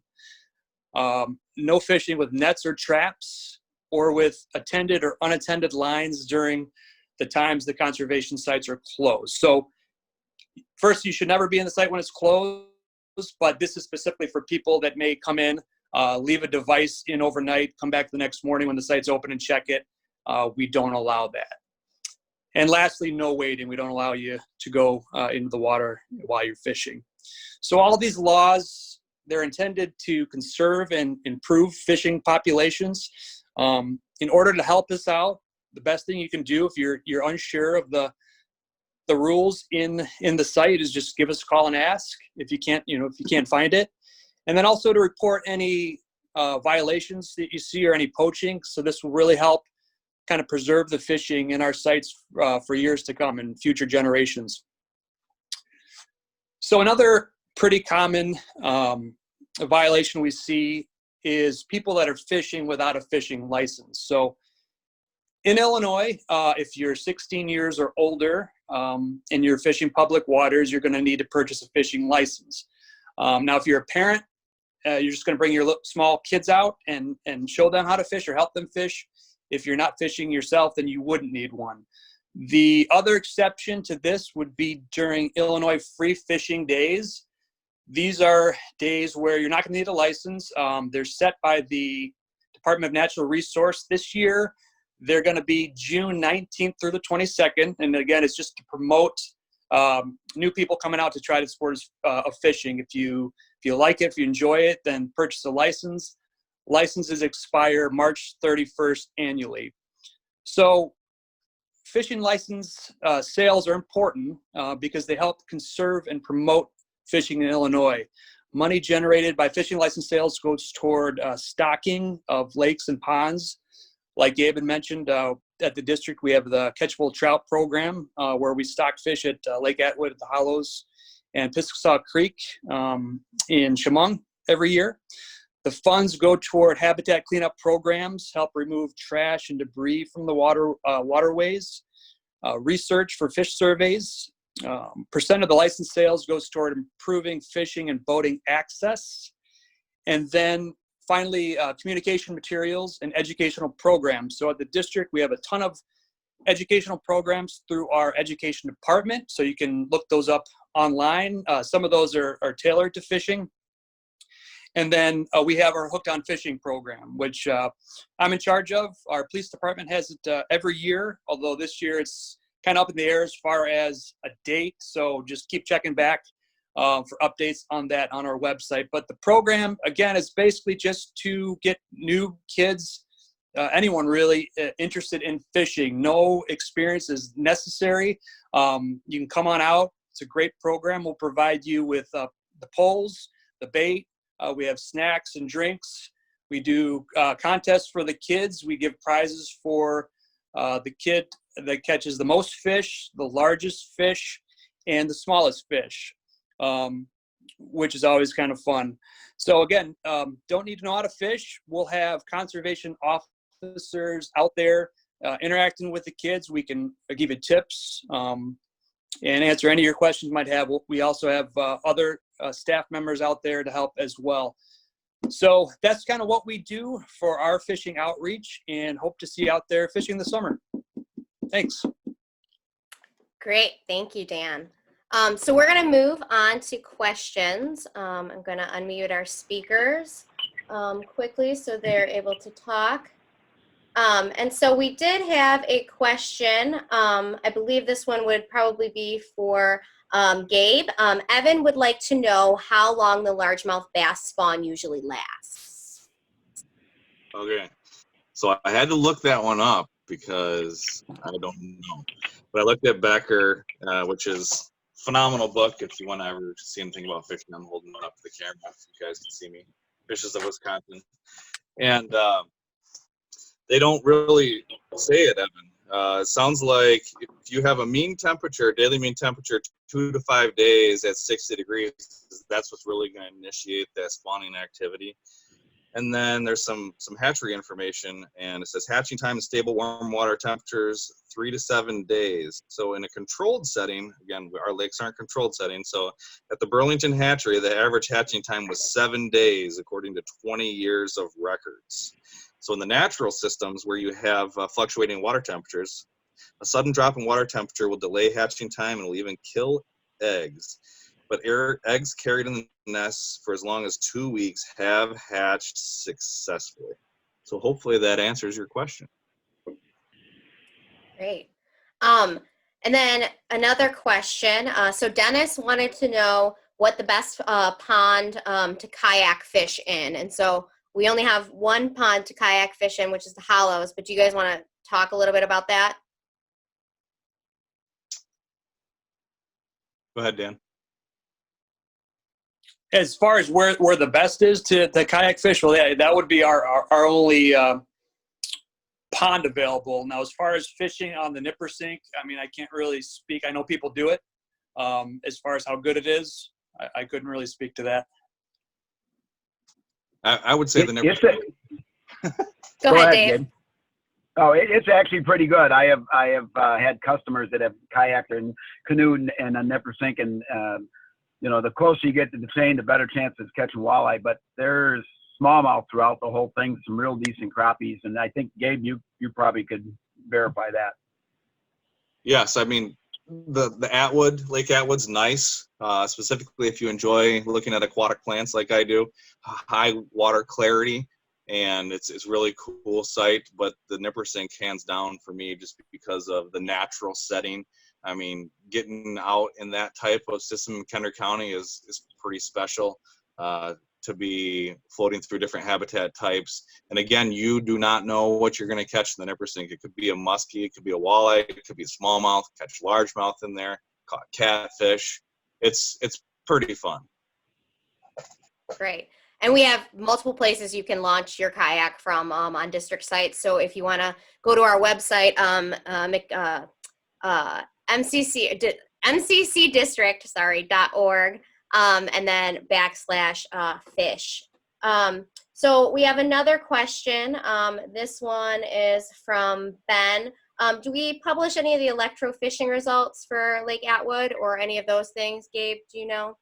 No fishing with nets or traps, or with attended or unattended lines during the times the conservation sites are closed. So first, you should never be in the site when it's closed, but this is specifically for people that may come in, leave a device in overnight, come back the next morning when the site's open and check it. We don't allow that. And lastly, no wading. We don't allow you to go into the water while you're fishing. So all these laws, they're intended to conserve and improve fishing populations. In order to help us out, the best thing you can do if you're unsure of the rules in the site is just give us a call and ask if you can't find it. And then also to report any violations that you see or any poaching. So this will really help kind of preserve the fishing in our sites for years to come and future generations. So another pretty common violation we see is people that are fishing without a fishing license. So in Illinois, if you're 16 years or older and you're fishing public waters, you're going to need to purchase a fishing license. Now, if you're a parent, you're just going to bring your small kids out and show them how to fish or help them fish. If you're not fishing yourself, then you wouldn't need one. The other exception to this would be during Illinois free fishing days. These are days where you're not going to need a license. They're set by the Department of Natural Resource. This year, they're going to be June 19th through the 22nd. And again, it's just to promote new people coming out to try the sport of fishing. If you like it, if you enjoy it, then purchase a license. Licenses expire March 31st annually. So fishing license sales are important because they help conserve and promote fishing in Illinois. Money generated by fishing license sales goes toward stocking of lakes and ponds. Like Gabe had mentioned, at the district, we have the Catchable Trout program where we stock fish at Lake Atwood at the Hollows and Piscataquis Creek in Chemung every year. The funds go toward habitat cleanup programs, help remove trash and debris from the waterways, research for fish surveys. Percent of the license sales goes toward improving fishing and boating access. And then finally, communication materials and educational programs. So at the district, we have a ton of educational programs through our education department. So you can look those up online. Some of those are tailored to fishing. And then we have our Hooked on Fishing program, which I'm in charge of. Our police department has it every year, although this year it's kind of up in the air as far as a date. So just keep checking back for updates on that on our website. But the program, again, is basically just to get new kids, anyone really interested in fishing. No experience is necessary. You can come on out. It's a great program. We'll provide you with the poles, the bait. We have snacks and drinks. We do contests for the kids. We give prizes for the kid that catches the most fish, the largest fish, and the smallest fish, which is always kind of fun. So again, don't need to know how to fish. We'll have conservation officers out there interacting with the kids. We can give you tips and answer any of your questions you might have. We also have other staff members out there to help as well. So that's kind of what we do for our fishing outreach, and hope to see you out there fishing this summer. Thanks. Great. Thank you, Dan. So we're going to move on to questions. I'm going to unmute our speakers quickly so they're able to talk. And so we did have a question. I believe this one would probably be for Gabe. Evan would like to know how long the largemouth bass spawn usually lasts. Okay, so I had to look that one up because I don't know. But I looked at Becker, which is a phenomenal book. If you want to ever see anything about fishing, I'm holding it up to the camera if you guys can see me. fishes of Wisconsin. And they don't really say it, Evan. It sounds like if you have a mean temperature, daily mean temperature, 2 to 5 days at 60 degrees, that's what's really going to initiate that spawning activity. And then there's some hatchery information, and it says hatching time in stable warm water temperatures 3 to 7 days. So in a controlled setting, again, our lakes aren't controlled settings. So at the Burlington hatchery, the average hatching time was 7 days, according to 20 years of records. So in the natural systems where you have fluctuating water temperatures, a sudden drop in water temperature will delay hatching time and will even kill eggs. But eggs carried in the nests for as long as 2 weeks have hatched successfully. So hopefully that answers your question. Great. And then another question. So Dennis wanted to know what the best pond to kayak fish in. And so we only have one pond to kayak fish in, which is the Hollows. But do you guys want to talk a little bit about that? Go ahead, Dan. As far as where the best is to kayak fish, well, yeah, that would be our only pond available. Now, as far as fishing on the Nippersink, I mean, I can't really speak. I know people do it. As far as how good it is, I couldn't really speak to that. I would say the Nippersink. Go ahead, Dave. Gabe. Oh, it's actually pretty good. I have had customers that have kayaked and canoed in a Nippersink, and you know, the closer you get to the chain, the better chance of catching walleye. But there's smallmouth throughout the whole thing, some real decent crappies, and I think Gabe, you probably could verify that. Yes, I mean the Atwood, Lake Atwood's nice, specifically if you enjoy looking at aquatic plants like I do. High water clarity, and it's really cool site. But the Nippersink, hands down for me, just because of the natural setting. I mean, getting out in that type of system in Kendrick County is pretty special. To be floating through different habitat types. And again, you do not know what you're going to catch in the Nippersink. It could be a muskie, it could be a walleye, it could be a smallmouth, catch largemouth in there, caught catfish. It's pretty fun. Great. And we have multiple places you can launch your kayak from on district sites. So if you want to go to our website, mccdistrict.org, and then /fish. So we have another question. This one is from Ben. Do we publish any of the electrofishing results for Lake Atwood or any of those things? Gabe, do you know?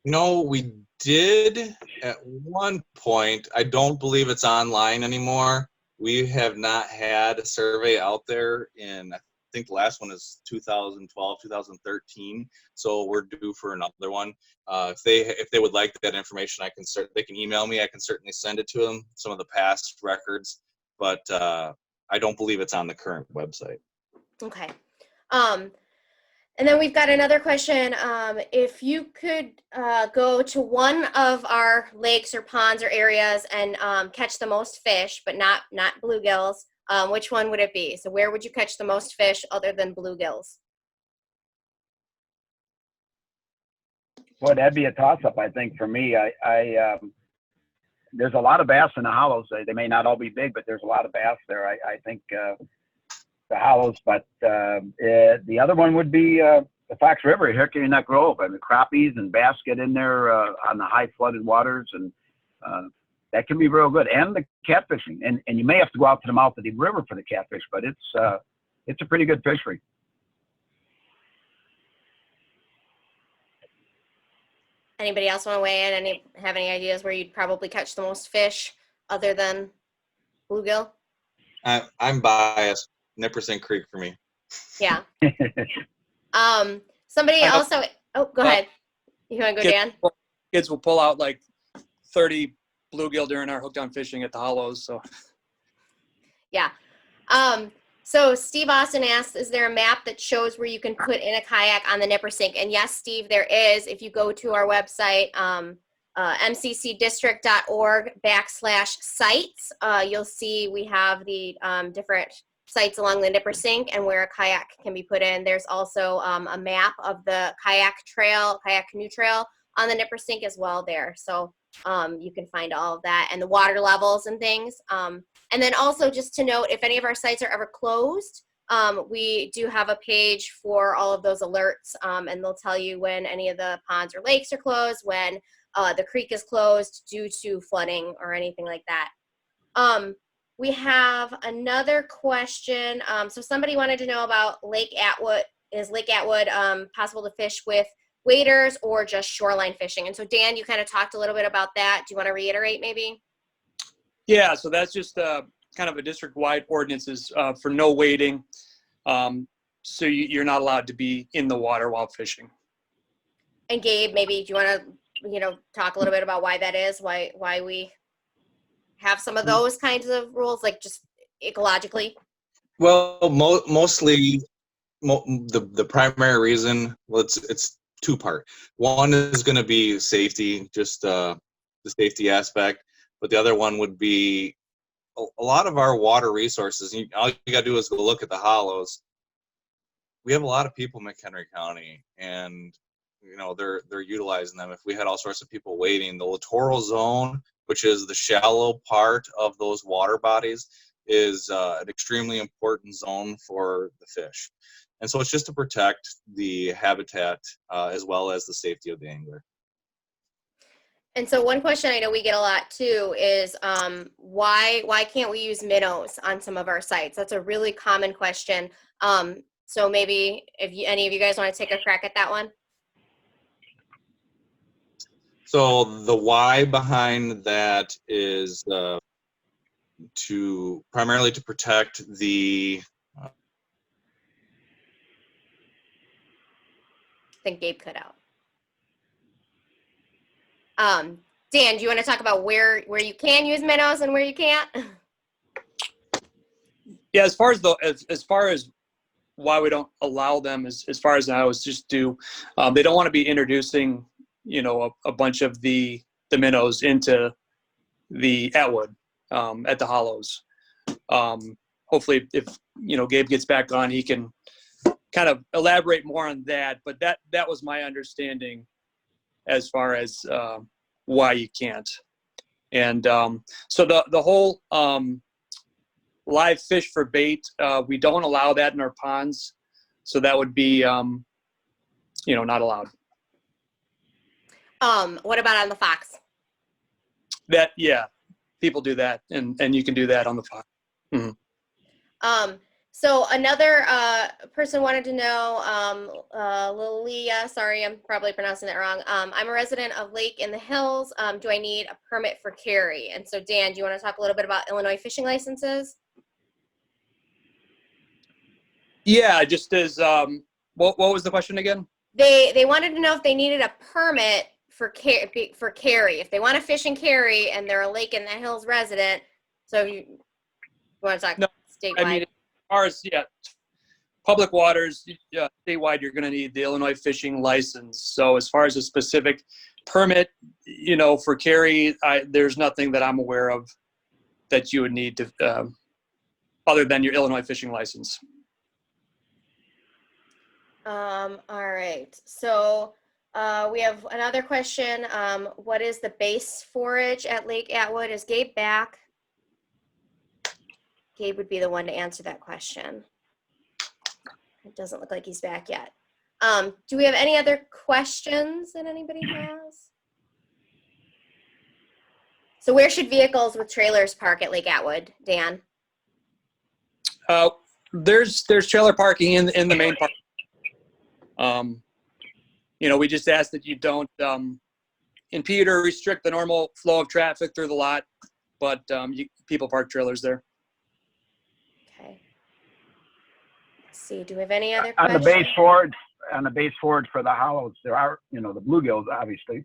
No, we did at one point. I don't believe it's online anymore. We have not had a survey out there in, I think the last one is 2012, 2013. So we're due for another one. If they would like that information, they can email me. I can certainly send it to them, some of the past records, but I don't believe it's on the current website. Okay. And then we've got another question. If you could go to one of our lakes or ponds or areas and catch the most fish, but not bluegills, which one would it be? So where would you catch the most fish other than bluegills? Well, that'd be a toss-up, I think, for me. There's a lot of bass in the Hollows. They may not all be big, but there's a lot of bass there. I think the Hollows, but the other one would be the Fox River, Hickory Neck Grove. I mean, crappies and bass get in there on the high flooded waters, and that can be real good. And the catfishing, and you may have to go out to the mouth of the river for the catfish, but it's a pretty good fishery. Anybody else want to weigh in? Have any ideas where you'd probably catch the most fish other than bluegill? I'm biased. Nippersink Creek for me. Yeah. Somebody also. Oh, go ahead. You want to go, Dan? Kids will pull out like 30 bluegill during our hooked on fishing at the Hollows. So. Yeah. So Steve Austin asks, is there a map that shows where you can put in a kayak on the Nippersink? And yes, Steve, there is. If you go to our website, mccdistrict.org /sites, you'll see we have the different sites along the Nippersink and where a kayak can be put in. There's also a map of the kayak canoe trail on the Nippersink as well there. So You can find all of that and the water levels and things. And then also just to note, if any of our sites are ever closed, we do have a page for all of those alerts, and they'll tell you when any of the ponds or lakes are closed, when the creek is closed due to flooding or anything like that. We have another question. So somebody wanted to know about Lake Atwood. Is Lake Atwood possible to fish with waders or just shoreline fishing? And so Dan, you kind of talked a little bit about that. Do you want to reiterate maybe? Yeah, so that's just kind of a district-wide ordinances for no wading. So you're not allowed to be in the water while fishing. And Gabe, maybe do you want to, talk a little bit about why that is, why we have some of those kinds of rules, like just ecologically? Well, mostly the primary reason, well, it's two-part. One is going to be safety, just the safety aspect, but the other one would be a lot of our water resources. All you got to do is go look at the hollows. We have a lot of people in McHenry County, and they're utilizing them. If we had all sorts of people waiting, the littoral zone, which is the shallow part of those water bodies, is an extremely important zone for the fish. And so it's just to protect the habitat as well as the safety of the angler. And so one question I know we get a lot too is why can't we use minnows on some of our sites? That's a really common question. So maybe if any of you guys want to take a crack at that one. So the why behind that is primarily to protect the. I think Gabe cut out. Dan, do you want to talk about where you can use minnows and where you can't? Yeah, as far as why we don't allow them, as far as I was just they don't want to be introducing a bunch of the minnows into the Atwood at the hollows. Hopefully if Gabe gets back on, he can kind of elaborate more on that, but that was my understanding as far as why you can't. And so the whole live fish for bait, we don't allow that in our ponds, so that would be not allowed. What about on the Fox? That, yeah, people do that, and you can do that on the Fox. Mm-hmm. So another person wanted to know, Lilia, sorry, I'm probably pronouncing that wrong. I'm a resident of Lake in the Hills. Do I need a permit for Cary? And so Dan, do you want to talk a little bit about Illinois fishing licenses? Yeah, just as, what was the question again? They wanted to know if they needed a permit for Cary. If they want to fish in Cary and they're a Lake in the Hills resident, so you want to talk statewide? I mean, as far as, public waters, statewide, you're going to need the Illinois fishing license. So as far as a specific permit, for Cary, there's nothing that I'm aware of that you would need to, other than your Illinois fishing license. All right. So we have another question. What is the base forage at Lake Atwood? Is Gabe back? Gabe would be the one to answer that question. It doesn't look like he's back yet. Do we have any other questions that anybody has? So where should vehicles with trailers park at Lake Atwood, Dan? There's trailer parking in the main park. We just ask that you don't impede or restrict the normal flow of traffic through the lot, but people park trailers there. Okay. Let's see. Do we have any other questions? On the base forage for the hollows, there are, the bluegills, obviously,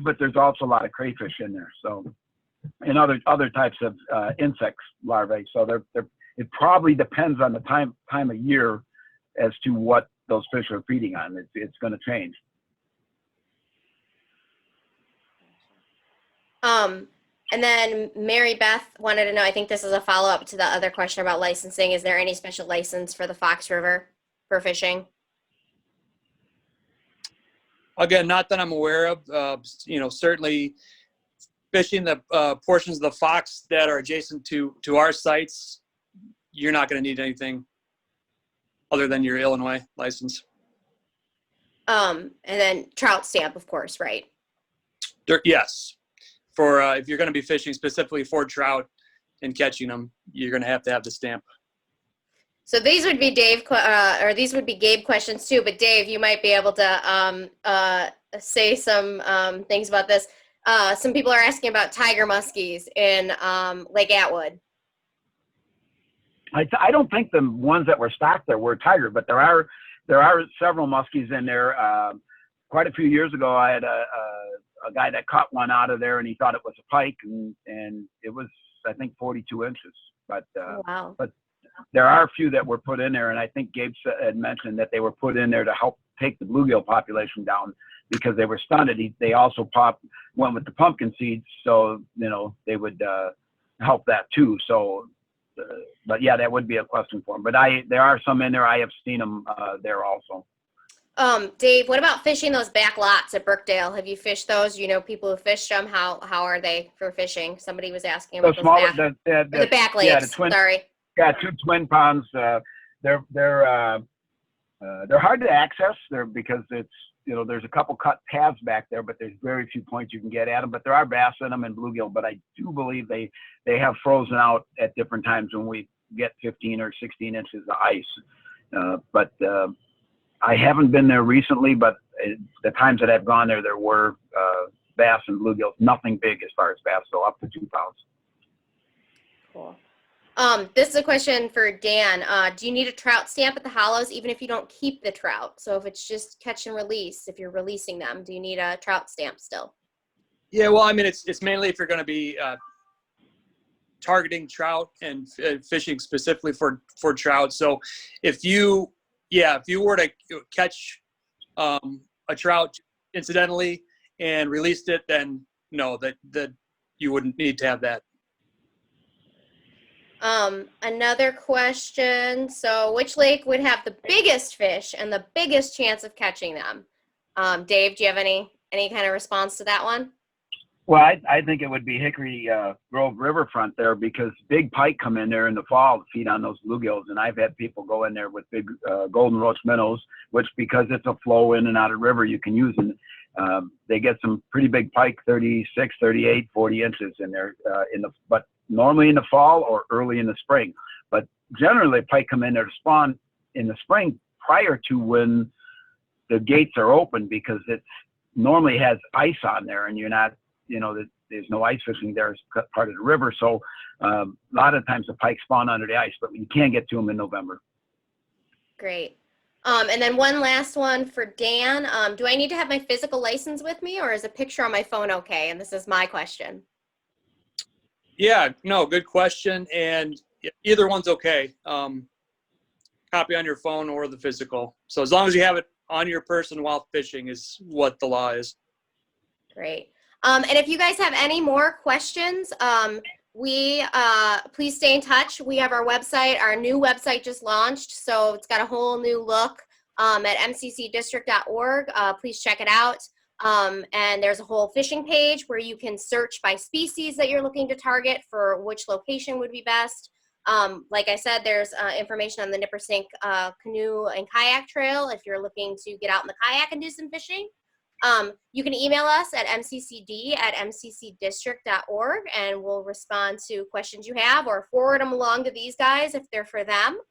but there's also a lot of crayfish in there. So, and other types of insects larvae. So it probably depends on the time of year as to what those fish are feeding on. It's going to change. And then Mary Beth wanted to know, I think this is a follow-up to the other question about licensing. Is there any special license for the Fox River for fishing? Again, not that I'm aware of. Certainly fishing the portions of the Fox that are adjacent to our sites, you're not going to need anything other than your Illinois license. And then trout stamp, of course, right? Yes. For if you're going to be fishing specifically for trout and catching them, you're going to have the stamp. So these would be these would be Gabe questions too. But Dave, you might be able to say some things about this. Some people are asking about tiger muskies in Lake Atwood. I don't think the ones that were stocked there were tiger, but there are several muskies in there. Quite a few years ago, I had a guy that caught one out of there, and he thought it was a pike, and it was, I think, 42 inches. But Wow. But there are a few that were put in there, and I think Gabe had mentioned that they were put in there to help take the bluegill population down because they were stunted. They also went with the pumpkin seeds, so they would help that too. So, but yeah, that would be a question for him. But there are some in there. I have seen them there also. Dave, what about fishing those back lots at Brookdale? Have you fished those? You know people who fished them. How are they for fishing? Somebody was asking about the back lakes. Sorry. Yeah, 2 twin ponds. They're hard to access there because it's there's a couple cut paths back there, but there's very few points you can get at them. But there are bass in them and bluegill. But I do believe they have frozen out at different times when we get 15 or 16 inches of ice. But I haven't been there recently. But the times that I've gone there, there were bass and bluegills. Nothing big as far as bass, so up to 2 pounds. Cool. This is a question for Dan. Do you need a trout stamp at the hollows even if you don't keep the trout? So if it's just catch and release, if you're releasing them, do you need a trout stamp still? Yeah, well, I mean, it's mainly if you're going to be targeting trout and fishing specifically for trout. So if you were to catch a trout incidentally and released it, then no, that you wouldn't need to have that. Another question. So which lake would have the biggest fish and the biggest chance of catching them? Dave, do you have any kind of response to that one? Well, I think it would be Hickory Grove Riverfront there because big pike come in there in the fall to feed on those bluegills. And I've had people go in there with big golden roach minnows, which because it's a flow in and out of river, you can use them. They get some pretty big pike, 36, 38, 40 inches in there but normally in the fall or early in the spring. But generally pike come in there to spawn in the spring prior to when the gates are open because it normally has ice on there and you're not, there's no ice fishing there. It's part of the river. So a lot of times the pike spawn under the ice, but you can't get to them in November. Great. And then one last one for Dan. Do I need to have my physical license with me or is a picture on my phone okay? And this is my question. Yeah, no, good question. And either one's okay. Copy on your phone or the physical. So as long as you have it on your person while fishing is what the law is. Great. And if you guys have any more questions, please stay in touch. We have our website. Our new website just launched, so it's got a whole new look at mccdistrict.org. Please check it out. And there's a whole fishing page where you can search by species that you're looking to target for which location would be best. Like I said, there's information on the Nippersink canoe and kayak trail if you're looking to get out in the kayak and do some fishing. You can email us at mccd@mccdistrict.org and we'll respond to questions you have or forward them along to these guys if they're for them.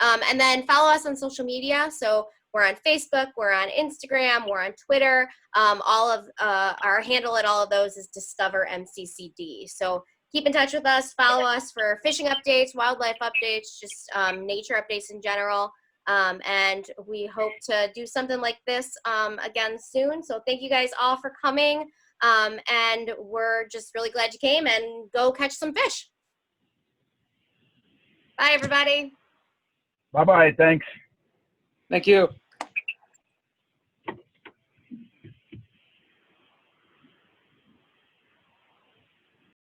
And then follow us on social media. So we're on Facebook, we're on Instagram, we're on Twitter. All of our handle at all of those is Discover MCCD. So keep in touch with us, follow us for fishing updates, wildlife updates, just nature updates in general. And we hope to do something like this again soon. So thank you guys all for coming. And we're just really glad you came and go catch some fish. Bye, everybody. Bye-bye. Thanks. Thank you.